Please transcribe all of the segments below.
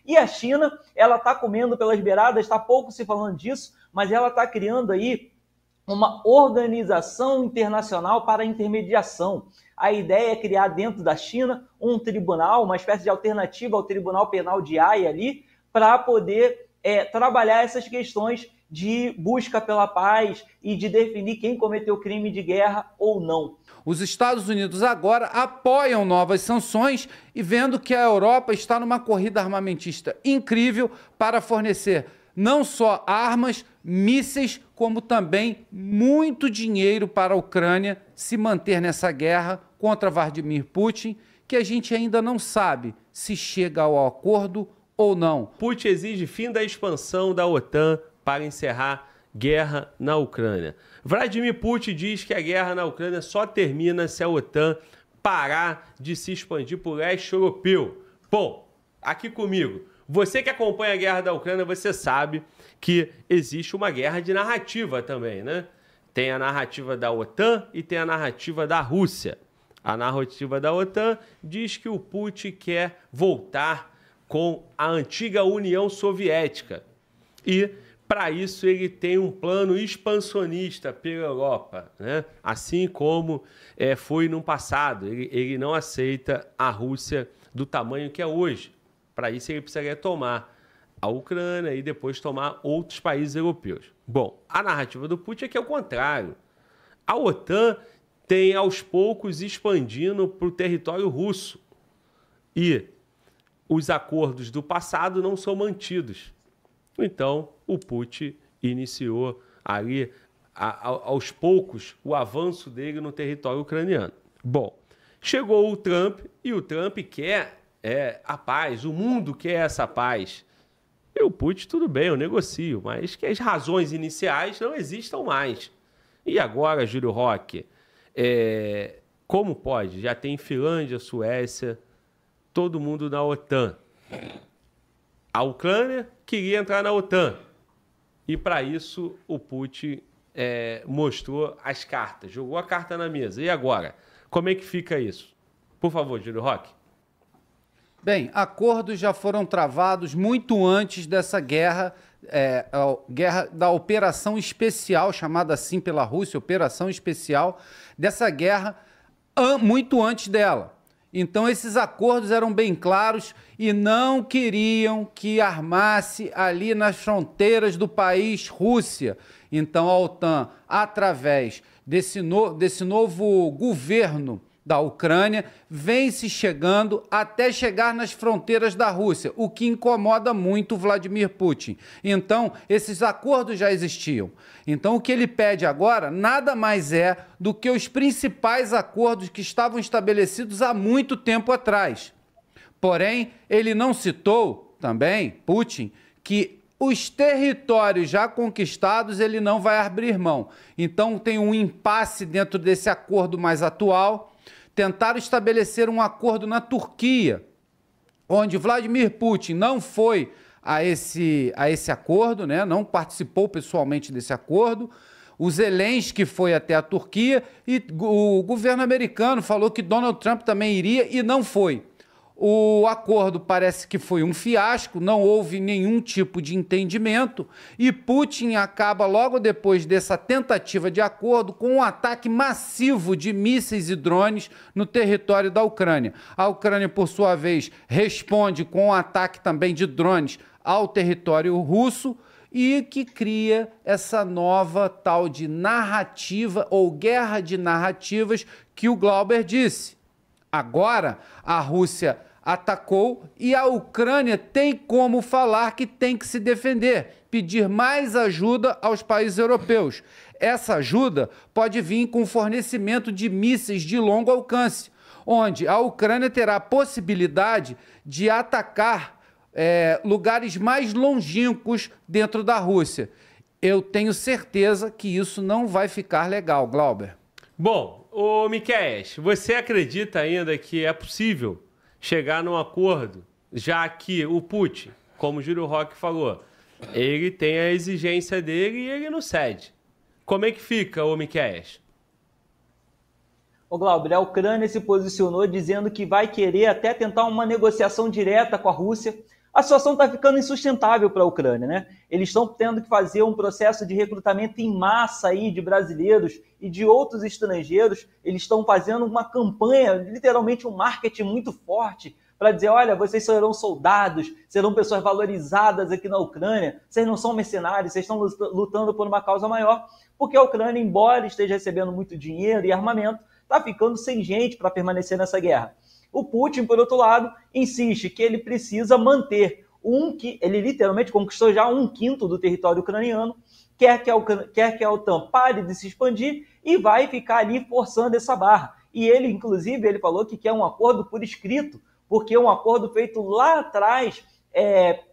E a China, ela está comendo pelas beiradas, está pouco se falando disso, mas ela está criando aí uma organização internacional para a intermediação. A ideia é criar dentro da China um tribunal, uma espécie de alternativa ao Tribunal Penal de Haia ali, para poder trabalhar essas questões de busca pela paz e de definir quem cometeu crime de guerra ou não. Os Estados Unidos agora apoiam novas sanções e vendo que a Europa está numa corrida armamentista incrível para fornecer não só armas, mísseis, como também muito dinheiro para a Ucrânia se manter nessa guerra contra Vladimir Putin, que a gente ainda não sabe se chega ao acordo ou não. Putin exige fim da expansão da OTAN para encerrar guerra na Ucrânia. Vladimir Putin diz que a guerra na Ucrânia só termina se a OTAN parar de se expandir para o leste europeu. Bom, aqui comigo, você que acompanha a guerra da Ucrânia, você sabe que existe uma guerra de narrativa também, né? Tem a narrativa da OTAN e tem a narrativa da Rússia. A narrativa da OTAN diz que o Putin quer voltar com a antiga União Soviética. E, para isso, ele tem um plano expansionista pela Europa, né? Assim como foi no passado. Ele não aceita a Rússia do tamanho que é hoje. Para isso, ele precisaria tomar a Ucrânia e depois tomar outros países europeus. Bom, a narrativa do Putin é que é o contrário. A OTAN tem, aos poucos, expandindo para o território russo. E os acordos do passado não são mantidos. Então, o Putin iniciou ali, aos poucos, o avanço dele no território ucraniano. Bom, chegou o Trump e o Trump quer a paz, o mundo quer essa paz. E o Putin, tudo bem, eu negocio, mas que as razões iniciais não existam mais. E agora, Júlio Roque, como pode? Já tem Finlândia, Suécia, todo mundo na OTAN. A Ucrânia queria entrar na OTAN. E para isso o Putin mostrou as cartas, jogou a carta na mesa. E agora? Como é que fica isso? Por favor, Júlio Roque. Bem, acordos já foram travados muito antes dessa guerra, a guerra da Operação Especial, chamada assim pela Rússia, Operação Especial, dessa guerra muito antes dela. Então, esses acordos eram bem claros e não queriam que armasse ali nas fronteiras do país Rússia. Então, a OTAN, através desse novo governo da Ucrânia, vem se chegando até chegar nas fronteiras da Rússia, o que incomoda muito Vladimir Putin. Então, esses acordos já existiam. Então, o que ele pede agora nada mais é do que os principais acordos que estavam estabelecidos há muito tempo atrás. Porém, ele não citou também, Putin, que os territórios já conquistados ele não vai abrir mão. Então, tem um impasse dentro desse acordo mais atual. Tentaram estabelecer um acordo na Turquia, onde Vladimir Putin não foi a esse acordo, né? Não participou pessoalmente desse acordo. O Zelensky foi até a Turquia e o governo americano falou que Donald Trump também iria e não foi. O acordo parece que foi um fiasco, não houve nenhum tipo de entendimento e Putin acaba logo depois dessa tentativa de acordo com um ataque massivo de mísseis e drones no território da Ucrânia. A Ucrânia, por sua vez, responde com um ataque também de drones ao território russo e que cria essa nova tal de narrativa ou guerra de narrativas que o Glauber disse. Agora, a Rússia atacou e a Ucrânia tem como falar que tem que se defender, pedir mais ajuda aos países europeus. Essa ajuda pode vir com fornecimento de mísseis de longo alcance, onde a Ucrânia terá a possibilidade de atacar lugares mais longínquos dentro da Rússia. Eu tenho certeza que isso não vai ficar legal, Glauber. Bom, ô Miquéias, você acredita ainda que é possível chegar num acordo, já que o Putin, como o Júlio Roque falou, ele tem a exigência dele e ele não cede? Como é que fica, ô Miquéias? Ô Glauber, a Ucrânia se posicionou dizendo que vai querer até tentar uma negociação direta com a Rússia. a situação está ficando insustentável para a Ucrânia, né? Eles estão tendo que fazer um processo de recrutamento em massa aí de brasileiros e de outros estrangeiros. Eles estão fazendo uma campanha, literalmente um marketing muito forte para dizer, olha, vocês serão soldados, serão pessoas valorizadas aqui na Ucrânia, vocês não são mercenários, vocês estão lutando por uma causa maior, porque a Ucrânia, embora esteja recebendo muito dinheiro e armamento, está ficando sem gente para permanecer nessa guerra. O Putin, por outro lado, insiste que ele precisa manter ele literalmente conquistou já 1/5 do território ucraniano, quer que a OTAN pare de se expandir e vai ficar ali forçando essa barra. E ele, inclusive, ele falou que quer um acordo por escrito, porque um acordo feito lá atrás,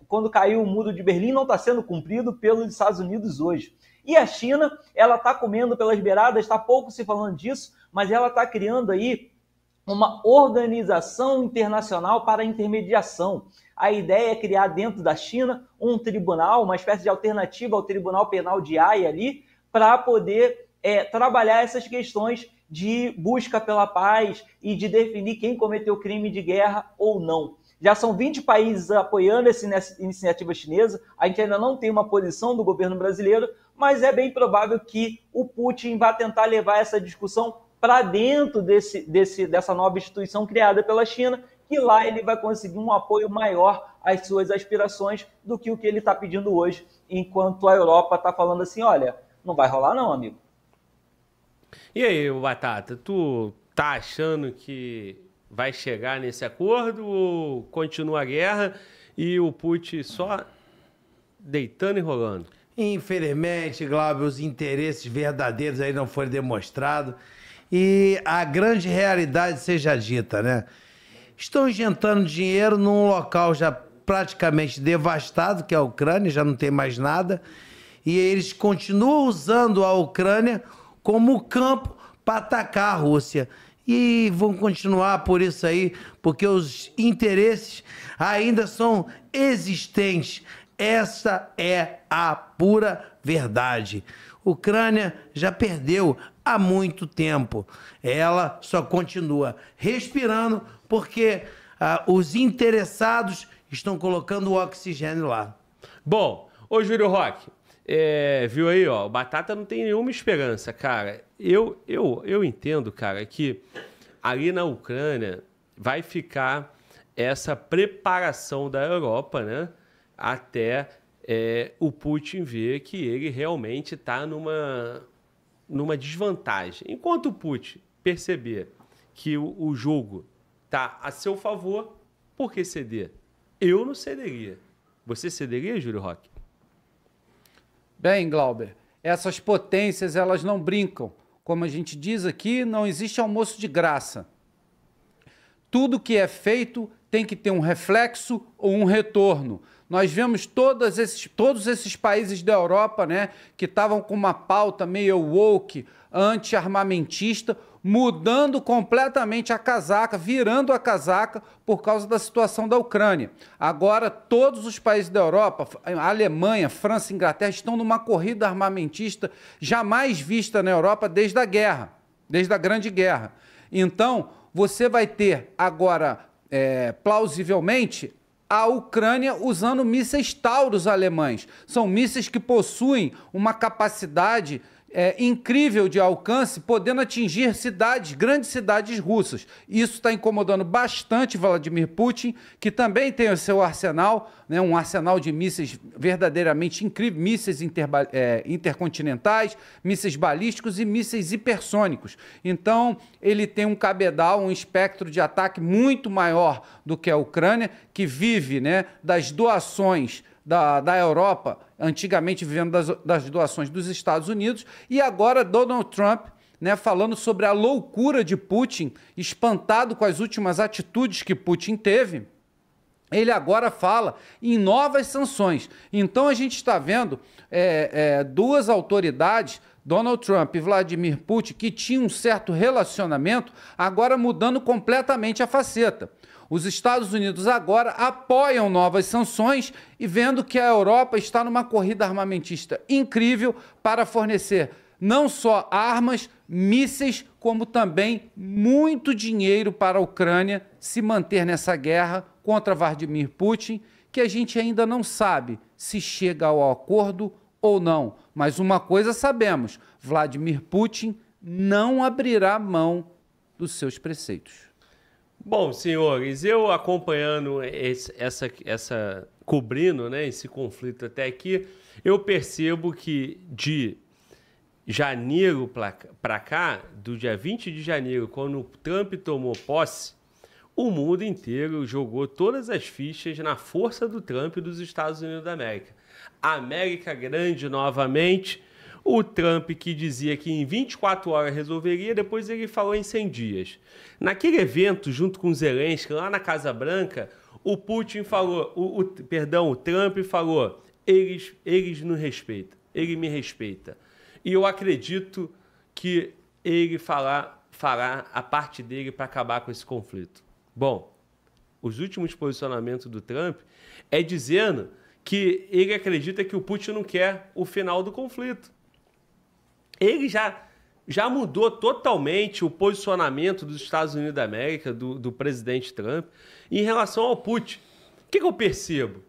quando caiu o Muro de Berlim, não está sendo cumprido pelos Estados Unidos hoje. E a China, ela está comendo pelas beiradas, está pouco se falando disso, mas ela está criando aí uma organização internacional para intermediação. A ideia é criar dentro da China um tribunal, uma espécie de alternativa ao Tribunal Penal de Haia ali, para poder trabalhar essas questões de busca pela paz e de definir quem cometeu crime de guerra ou não. Já são 20 países apoiando essa iniciativa chinesa, a gente ainda não tem uma posição do governo brasileiro, mas é bem provável que o Putin vá tentar levar essa discussão para dentro dessa nova instituição criada pela China, que lá ele vai conseguir um apoio maior às suas aspirações do que o que ele está pedindo hoje, enquanto a Europa está falando assim, olha, não vai rolar não, amigo. E aí, Batata, tu tá achando que vai chegar nesse acordo ou continua a guerra e o Putin só deitando e rolando? Infelizmente, Glauber, os interesses verdadeiros aí não foram demonstrados. E a grande realidade seja dita, né? Estão injetando dinheiro num local já praticamente devastado, que é a Ucrânia, já não tem mais nada. E eles continuam usando a Ucrânia como campo para atacar a Rússia. E vão continuar por isso aí, porque os interesses ainda são existentes. Essa é a pura verdade. Ucrânia já perdeu há muito tempo. Ela só continua respirando porque os interessados estão colocando o oxigênio lá. Bom, ô Júlio Roque, viu aí, ó, o Batata não tem nenhuma esperança, cara. Eu entendo, cara, que ali na Ucrânia vai ficar essa preparação da Europa, né? Até o Putin ver que ele realmente está numa desvantagem. Enquanto o Putin perceber que o jogo está a seu favor, por que ceder? Eu não cederia. Você cederia, Júlio Roque? Bem, Glauber, essas potências elas não brincam. Como a gente diz aqui, não existe almoço de graça. Tudo que é feito tem que ter um reflexo ou um retorno. Nós vemos todos esses países da Europa, né, que estavam com uma pauta meio woke, anti-armamentista, mudando completamente a casaca, virando a casaca por causa da situação da Ucrânia. Agora, todos os países da Europa, a Alemanha, França e Inglaterra, estão numa corrida armamentista jamais vista na Europa desde a guerra, desde a Grande Guerra. Então, você vai ter agora, plausivelmente, a Ucrânia usando mísseis Taurus alemães. São mísseis que possuem uma capacidade incrível de alcance, podendo atingir grandes cidades russas. Isso está incomodando bastante Vladimir Putin, que também tem o seu arsenal, né, um arsenal de mísseis verdadeiramente incrível, mísseis intercontinentais, mísseis balísticos e mísseis hipersônicos. Então, ele tem um cabedal, um espectro de ataque muito maior do que a Ucrânia, que vive, né, das doações da Europa, antigamente vivendo das doações dos Estados Unidos, e agora Donald Trump, né, falando sobre a loucura de Putin, espantado com as últimas atitudes que Putin teve, ele agora fala em novas sanções. Então a gente está vendo duas autoridades, Donald Trump e Vladimir Putin, que tinham um certo relacionamento, agora mudando completamente a faceta. Os Estados Unidos agora apoiam novas sanções e vendo que a Europa está numa corrida armamentista incrível para fornecer não só armas, mísseis, como também muito dinheiro para a Ucrânia se manter nessa guerra contra Vladimir Putin, que a gente ainda não sabe se chega ao acordo ou não. Mas uma coisa sabemos, Vladimir Putin não abrirá mão dos seus preceitos. Bom, senhores, eu acompanhando cobrindo, né, esse conflito até aqui, eu percebo que de janeiro para cá, do dia 20 de janeiro, quando o Trump tomou posse, o mundo inteiro jogou todas as fichas na força do Trump e dos Estados Unidos da América. A América grande novamente, o Trump que dizia que em 24 horas resolveria, depois ele falou em 100 dias. Naquele evento, junto com Zelensky, lá na Casa Branca, o Putin falou, o Trump falou, eles nos respeitam, ele me respeita. E eu acredito que ele fará a parte dele para acabar com esse conflito. Bom, os últimos posicionamentos do Trump é dizendo que ele acredita que o Putin não quer o final do conflito. Ele já mudou totalmente o posicionamento dos Estados Unidos da América, do presidente Trump, em relação ao Putin. O que eu percebo?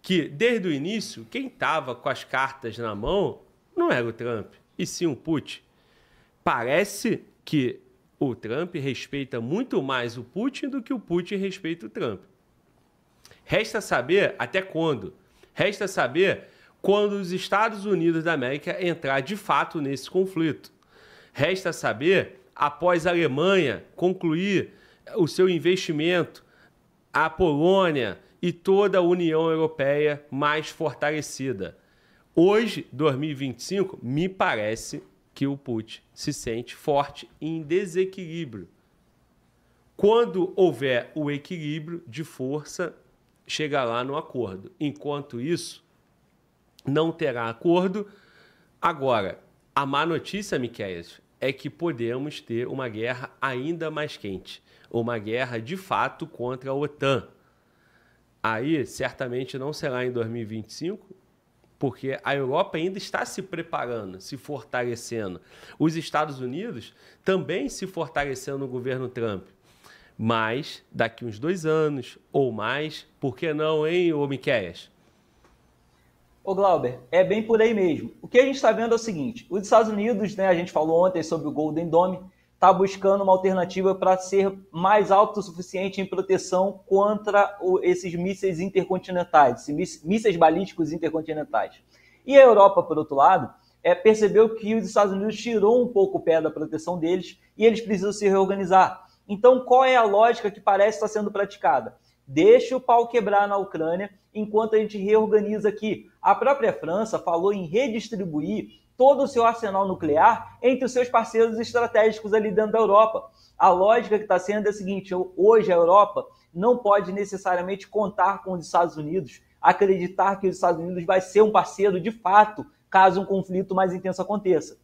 Que, desde o início, quem estava com as cartas na mão não era o Trump, e sim o Putin. Parece que o Trump respeita muito mais o Putin do que o Putin respeita o Trump. Resta saber até quando. Resta saber quando os Estados Unidos da América entrar de fato nesse conflito. Resta saber, após a Alemanha concluir o seu investimento, a Polônia e toda a União Europeia mais fortalecida. Hoje, 2025, me parece que o Putin se sente forte em desequilíbrio. Quando houver o equilíbrio de força, chega lá no acordo. Enquanto isso, não terá acordo. Agora, a má notícia, Miquéias, é que podemos ter uma guerra ainda mais quente. Uma guerra, de fato, contra a OTAN. Aí, certamente não será em 2025, porque a Europa ainda está se preparando, se fortalecendo. Os Estados Unidos também se fortalecendo no governo Trump. Mas, daqui uns 2 anos ou mais, por que não, hein, ô Miquéias? Ô Glauber, é bem por aí mesmo. O que a gente está vendo é o seguinte, os Estados Unidos, né, a gente falou ontem sobre o Golden Dome, está buscando uma alternativa para ser mais autossuficiente em proteção contra esses mísseis intercontinentais, mísseis balísticos intercontinentais. E a Europa, por outro lado, percebeu que os Estados Unidos tirou um pouco o pé da proteção deles e eles precisam se reorganizar. Então, qual é a lógica que parece estar sendo praticada? Deixa o pau quebrar na Ucrânia enquanto a gente reorganiza aqui. A própria França falou em redistribuir todo o seu arsenal nuclear entre os seus parceiros estratégicos ali dentro da Europa. A lógica que está sendo é a seguinte, hoje a Europa não pode necessariamente contar com os Estados Unidos, acreditar que os Estados Unidos vai ser um parceiro de fato, caso um conflito mais intenso aconteça.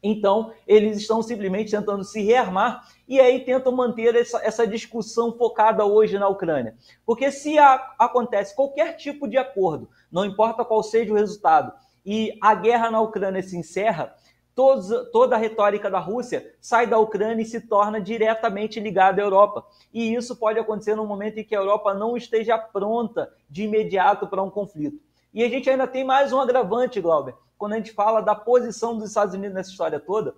Então, eles estão simplesmente tentando se rearmar e aí tentam manter essa discussão focada hoje na Ucrânia. Porque se acontece qualquer tipo de acordo, não importa qual seja o resultado, e a guerra na Ucrânia se encerra, toda a retórica da Rússia sai da Ucrânia e se torna diretamente ligada à Europa. E isso pode acontecer no momento em que a Europa não esteja pronta de imediato para um conflito. E a gente ainda tem mais um agravante, Glauber, quando a gente fala da posição dos Estados Unidos nessa história toda,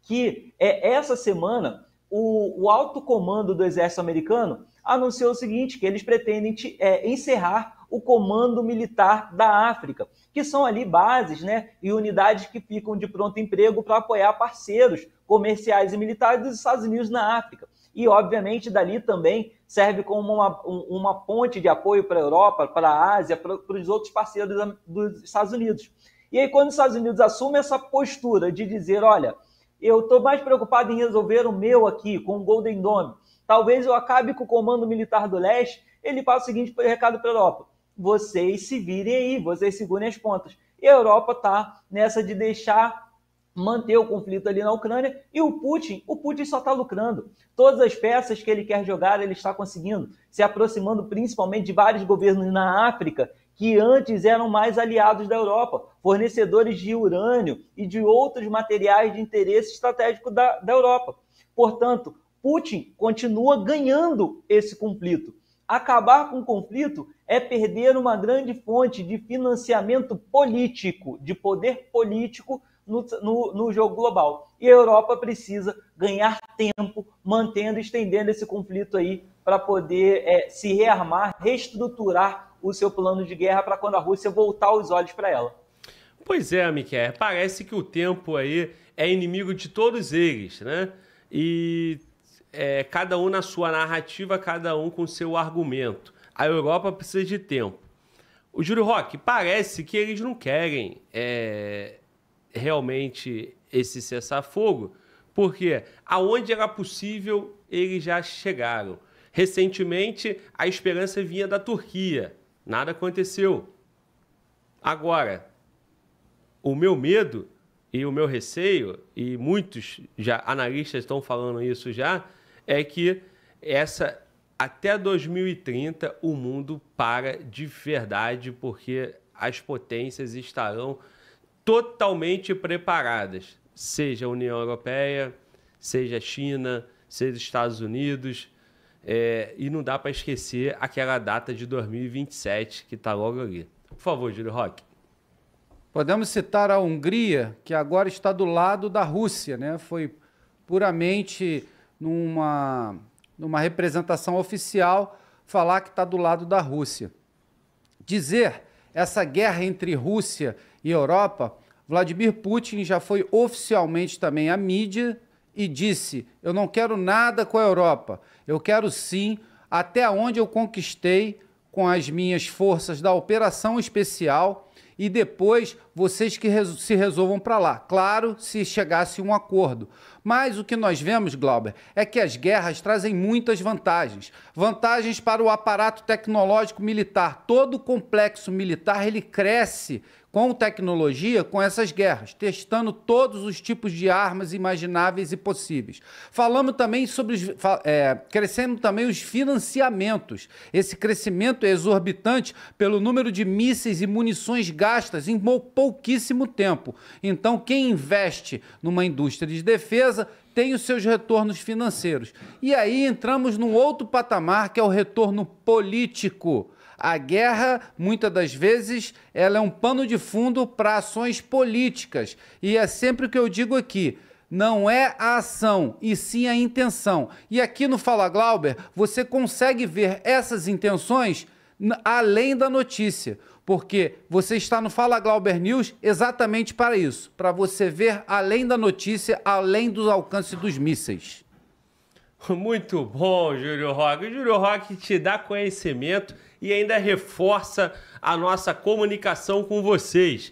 que essa semana o alto comando do exército americano anunciou o seguinte, que eles pretendem encerrar o Comando Militar da África, que são ali bases, né, e unidades que ficam de pronto emprego para apoiar parceiros comerciais e militares dos Estados Unidos na África. E, obviamente, dali também serve como uma ponte de apoio para a Europa, para a Ásia, para os outros parceiros dos Estados Unidos. E aí, quando os Estados Unidos assumem essa postura de dizer, olha, eu estou mais preocupado em resolver o meu aqui, com o Golden Dome, talvez eu acabe com o Comando Militar do Leste, ele passa o seguinte recado para a Europa, vocês se virem aí, vocês segurem as pontas. E a Europa está nessa de manter o conflito ali na Ucrânia, e o Putin só está lucrando. Todas as peças que ele quer jogar, ele está conseguindo, se aproximando principalmente de vários governos na África, que antes eram mais aliados da Europa, fornecedores de urânio e de outros materiais de interesse estratégico da Europa. Portanto, Putin continua ganhando esse conflito. Acabar com o conflito é perder uma grande fonte de financiamento político, de poder político no jogo global. E a Europa precisa ganhar tempo, mantendo, estendendo esse conflito aí para poder se rearmar, reestruturar o seu plano de guerra para quando a Rússia voltar os olhos para ela. Pois é, Miquel, parece que o tempo aí é inimigo de todos eles, né? E cada um na sua narrativa, cada um com seu argumento. A Europa precisa de tempo. O Júlio Roque, parece que eles não querem realmente esse cessar-fogo, porque aonde era possível, eles já chegaram. Recentemente, a esperança vinha da Turquia. Nada aconteceu. Agora, o meu medo e o meu receio, e muitos analistas estão falando isso já, é que até 2030 o mundo para de verdade, porque as potências estarão totalmente preparadas, seja a União Europeia, seja a China, seja os Estados Unidos, e não dá para esquecer aquela data de 2027 que está logo ali. Por favor, Júlio Roque. Podemos citar a Hungria, que agora está do lado da Rússia, né? Foi puramente numa representação oficial falar que está do lado da Rússia. Dizer essa guerra entre Rússia e Europa, Vladimir Putin já foi oficialmente também à mídia e disse: eu não quero nada com a Europa, eu quero sim até onde eu conquistei com as minhas forças da operação especial, e depois vocês que se resolvam para lá. Claro, se chegasse um acordo. Mas o que nós vemos, Glauber, é que as guerras trazem muitas vantagens. Vantagens para o aparato tecnológico militar. Todo o complexo militar, ele cresce com tecnologia, com essas guerras, testando todos os tipos de armas imagináveis e possíveis. Falamos também sobre crescendo também os financiamentos. Esse crescimento é exorbitante pelo número de mísseis e munições gastas em pouquíssimo tempo. Então, quem investe numa indústria de defesa tem os seus retornos financeiros. E aí entramos num outro patamar, que é o retorno político. A guerra, muitas das vezes, ela é um pano de fundo para ações políticas. E é sempre o que eu digo aqui: não é a ação, e sim a intenção. E aqui no Fala Glauber, você consegue ver essas intenções além da notícia. Porque você está no Fala Glauber News exatamente para isso, para você ver além da notícia, além dos alcances dos mísseis. Muito bom, Júlio Roque. O Júlio Roque te dá conhecimento e ainda reforça a nossa comunicação com vocês.